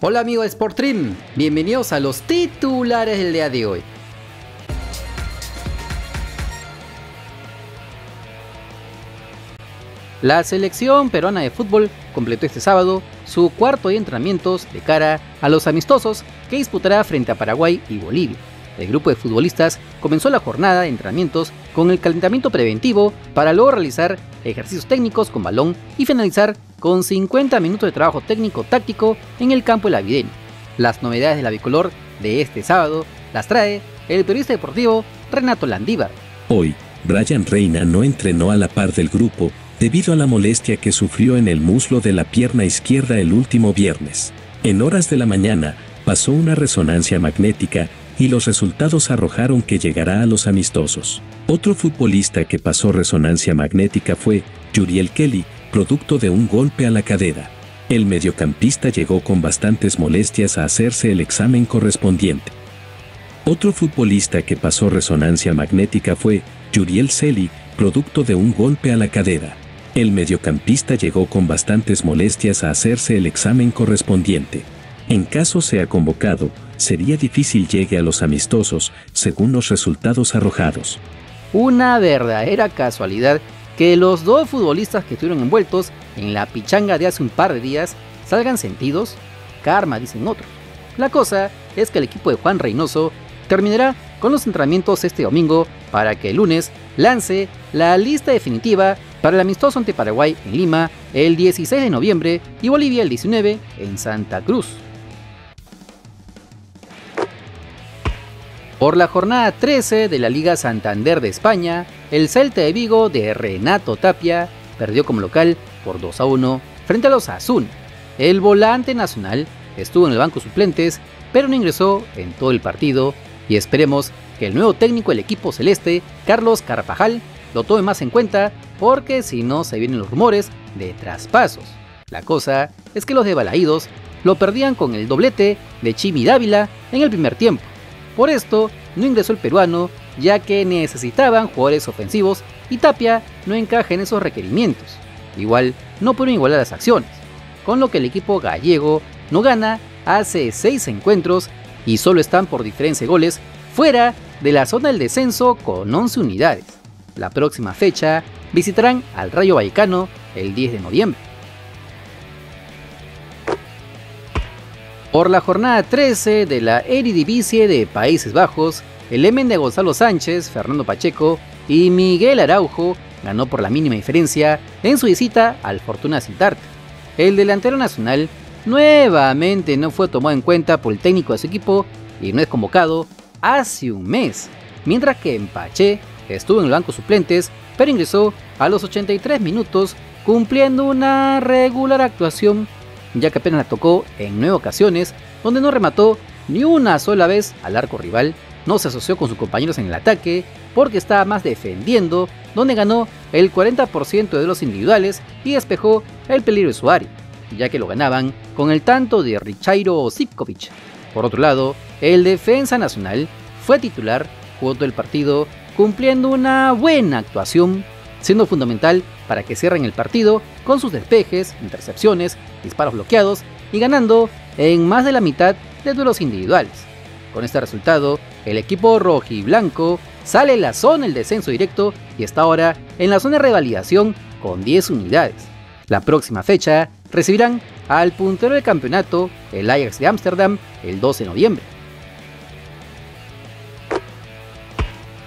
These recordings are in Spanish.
Hola amigos de Sportstream, bienvenidos a los titulares del día de hoy. La selección peruana de fútbol completó este sábado su cuarto día de entrenamientos de cara a los amistosos que disputará frente a Paraguay y Bolivia. El grupo de futbolistas comenzó la jornada de entrenamientos con el calentamiento preventivo para luego realizar ejercicios técnicos con balón y finalizar con 50 minutos de trabajo técnico-táctico en el campo de la Videna. Las novedades de la bicolor de este sábado las trae el periodista deportivo Renato Landívar. Hoy, Brian Reina no entrenó a la par del grupo debido a la molestia que sufrió en el muslo de la pierna izquierda el último viernes. En horas de la mañana, pasó una resonancia magnética y los resultados arrojaron que llegará a los amistosos. Otro futbolista que pasó resonancia magnética fue Yuriel Kelly, producto de un golpe a la cadera. El mediocampista llegó con bastantes molestias a hacerse el examen correspondiente. Otro futbolista que pasó resonancia magnética fue Yuriel Celi, producto de un golpe a la cadera. El mediocampista llegó con bastantes molestias a hacerse el examen correspondiente. En caso sea convocado, sería difícil llegue a los amistosos, según los resultados arrojados. Una verdadera casualidad que los dos futbolistas que estuvieron envueltos en la pichanga de hace un par de días salgan sentidos. Karma, dicen otros. La cosa es que el equipo de Juan Reynoso terminará con los entrenamientos este domingo para que el lunes lance la lista definitiva para el amistoso ante Paraguay en Lima el 16 de noviembre y Bolivia el 19 en Santa Cruz. Por la jornada 13 de la Liga Santander de España, el Celta de Vigo de Renato Tapia perdió como local por 2-1 frente a los Osasuna. El volante nacional estuvo en el banco suplentes, pero no ingresó en todo el partido y esperemos que el nuevo técnico del equipo celeste, Carlos Carvajal, lo tome más en cuenta porque si no se vienen los rumores de traspasos. La cosa es que los de Balaídos lo perdían con el doblete de Chimi Dávila en el primer tiempo. Por esto no ingresó el peruano, ya que necesitaban jugadores ofensivos y Tapia no encaja en esos requerimientos. Igual no pudieron igualar las acciones, con lo que el equipo gallego no gana hace 6 encuentros y solo están por diferencia de goles fuera de la zona del descenso con 11 unidades. La próxima fecha visitarán al Rayo Vallecano el 10 de noviembre. Por la jornada 13 de la Eredivisie de Países Bajos, el Emmen de Gonzalo Sánchez, Fernando Pacheco y Miguel Araujo ganó por la mínima diferencia en su visita al Fortuna Sittard. El delantero nacional nuevamente no fue tomado en cuenta por el técnico de su equipo y no es convocado hace un mes, mientras que Pache estuvo en el banco suplentes, pero ingresó a los 83 minutos cumpliendo una regular actuación, ya que apenas la tocó en 9 ocasiones, donde no remató ni una sola vez al arco rival, no se asoció con sus compañeros en el ataque, porque estaba más defendiendo, donde ganó el 40% de los individuales y despejó el peligro de su área, ya que lo ganaban con el tanto de Richairo Zivkovic. Por otro lado, el defensa nacional fue titular, jugó todo el partido, cumpliendo una buena actuación, siendo fundamental para que cierren el partido con sus despejes, intercepciones, disparos bloqueados y ganando en más de la mitad de duelos individuales. Con este resultado, el equipo rojiblanco sale de la zona del descenso directo y está ahora en la zona de revalidación con 10 unidades. La próxima fecha recibirán al puntero del campeonato, el Ajax de Ámsterdam, el 12 de noviembre.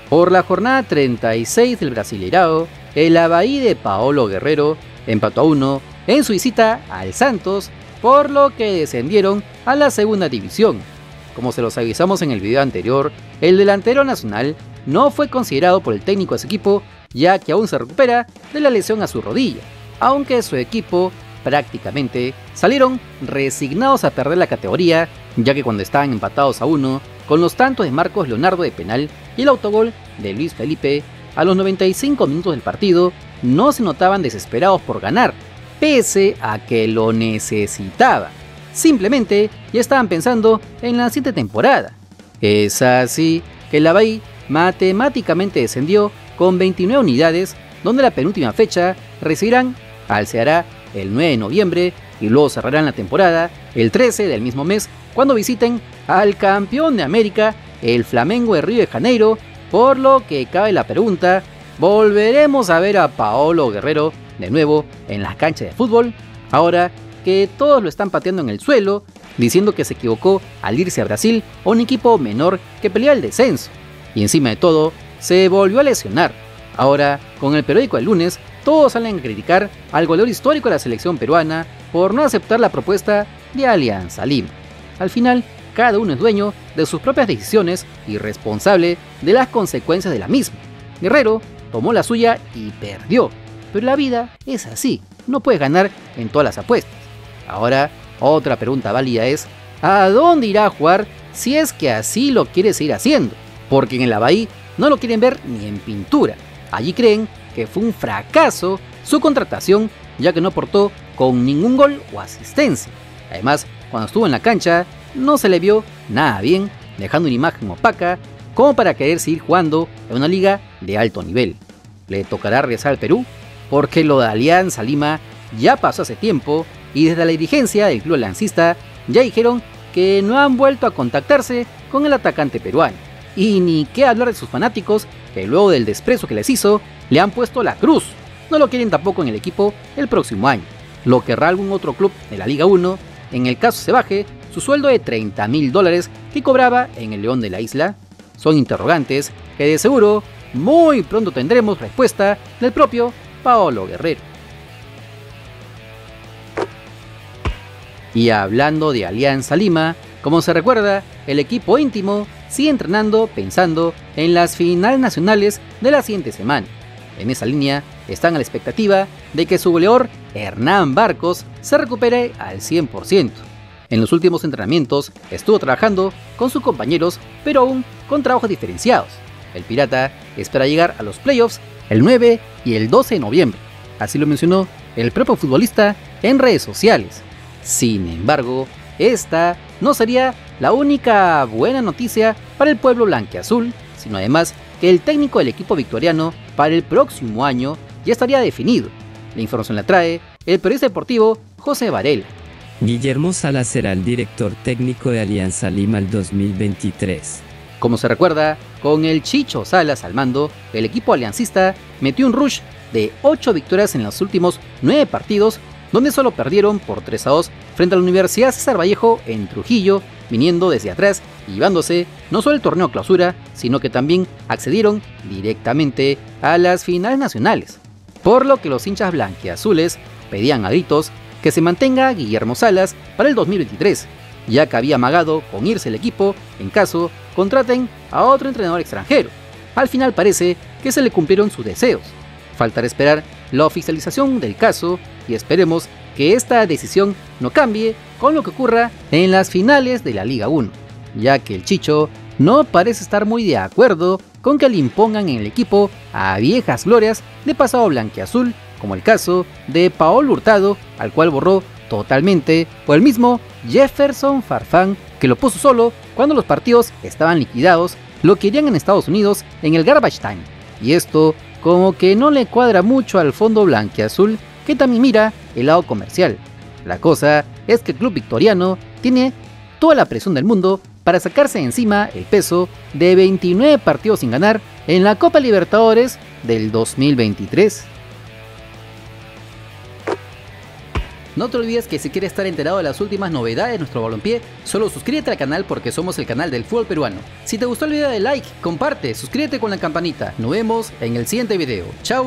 Por la jornada 36 del Brasileirao, el Avaí de Paolo Guerrero empató a 1 en su visita al Santos, por lo que descendieron a la segunda división. Como se los avisamos en el video anterior, el delantero nacional no fue considerado por el técnico de su equipo, ya que aún se recupera de la lesión a su rodilla, aunque su equipo prácticamente salieron resignados a perder la categoría, ya que cuando estaban empatados a 1, con los tantos de Marcos Leonardo de penal y el autogol de Luis Felipe, a los 95 minutos del partido no se notaban desesperados por ganar, pese a que lo necesitaban. Simplemente ya estaban pensando en la siguiente temporada. Es así que el Avaí matemáticamente descendió con 29 unidades, donde la penúltima fecha recibirán al Ceará el 9 de noviembre y luego cerrarán la temporada el 13 del mismo mes, cuando visiten al campeón de América, el Flamengo de Río de Janeiro, por lo que cabe la pregunta: ¿volveremos a ver a Paolo Guerrero de nuevo en las canchas de fútbol? Ahora que todos lo están pateando en el suelo, diciendo que se equivocó al irse a Brasil a un equipo menor que pelea el descenso. Y encima de todo, se volvió a lesionar. Ahora, con el periódico El Lunes, todos salen a criticar al goleador histórico de la selección peruana por no aceptar la propuesta de Alianza Lima. Al final, cada uno es dueño de sus propias decisiones y responsable de las consecuencias de la misma. Guerrero tomó la suya y perdió, pero la vida es así, no puedes ganar en todas las apuestas. Ahora, otra pregunta válida es: ¿a dónde irá a jugar si es que así lo quiere seguir haciendo? Porque en el Avaí no lo quieren ver ni en pintura. Allí creen que fue un fracaso su contratación, ya que no aportó con ningún gol o asistencia. Además, cuando estuvo en la cancha, no se le vio nada bien, dejando una imagen opaca como para querer seguir jugando en una liga de alto nivel. ¿Le tocará regresar al Perú? Porque lo de Alianza Lima ya pasó hace tiempo y desde la dirigencia del club aliancista ya dijeron que no han vuelto a contactarse con el atacante peruano. Y ni qué hablar de sus fanáticos, que luego del desprecio que les hizo, le han puesto la cruz. No lo quieren tampoco en el equipo el próximo año. Lo querrá algún otro club de la Liga 1, en el caso se baje su sueldo de $30.000 que cobraba en el León de la Isla. Son interrogantes que de seguro muy pronto tendremos respuesta del propio Paolo Guerrero. Y hablando de Alianza Lima, como se recuerda, el equipo íntimo sigue entrenando pensando en las finales nacionales de la siguiente semana. En esa línea están a la expectativa de que su goleador Hernán Barcos se recupere al 100%. En los últimos entrenamientos estuvo trabajando con sus compañeros, pero aún con trabajos diferenciados. El Pirata espera llegar a los playoffs el 9 y el 12 de noviembre. Así lo mencionó el propio futbolista en redes sociales. Sin embargo, esta no sería la única buena noticia para el pueblo blanquiazul, sino además que el técnico del equipo victoriano para el próximo año ya estaría definido. La información la trae el periodista deportivo José Varela. Guillermo Salas será el director técnico de Alianza Lima el 2023. Como se recuerda, con el Chicho Salas al mando, el equipo aliancista metió un rush de 8 victorias en los últimos 9 partidos, donde solo perdieron por 3-2 frente a la Universidad César Vallejo en Trujillo, viniendo desde atrás y llevándose no solo el torneo clausura, sino que también accedieron directamente a las finales nacionales. Por lo que los hinchas blanquiazules pedían a gritos que se mantenga Guillermo Salas para el 2023, ya que había amagado con irse el equipo en caso contraten a otro entrenador extranjero. Al final parece que se le cumplieron sus deseos. Faltará esperar la oficialización del caso y esperemos que esta decisión no cambie con lo que ocurra en las finales de la Liga 1, ya que el Chicho no parece estar muy de acuerdo con que le impongan en el equipo a viejas glorias de pasado blanquiazul, como el caso de Paolo Hurtado, al cual borró totalmente, o el mismo Jefferson Farfán, que lo puso solo cuando los partidos estaban liquidados, lo querían en Estados Unidos en el Garbage Time. Y esto como que no le cuadra mucho al fondo blanquiazul, que también mira el lado comercial. La cosa es que el club victoriano tiene toda la presión del mundo para sacarse encima el peso de 29 partidos sin ganar en la Copa Libertadores del 2023. No te olvides que si quieres estar enterado de las últimas novedades de nuestro balompié, solo suscríbete al canal porque somos el canal del fútbol peruano. Si te gustó el video, dale like, comparte, suscríbete con la campanita. Nos vemos en el siguiente video. ¡Chao!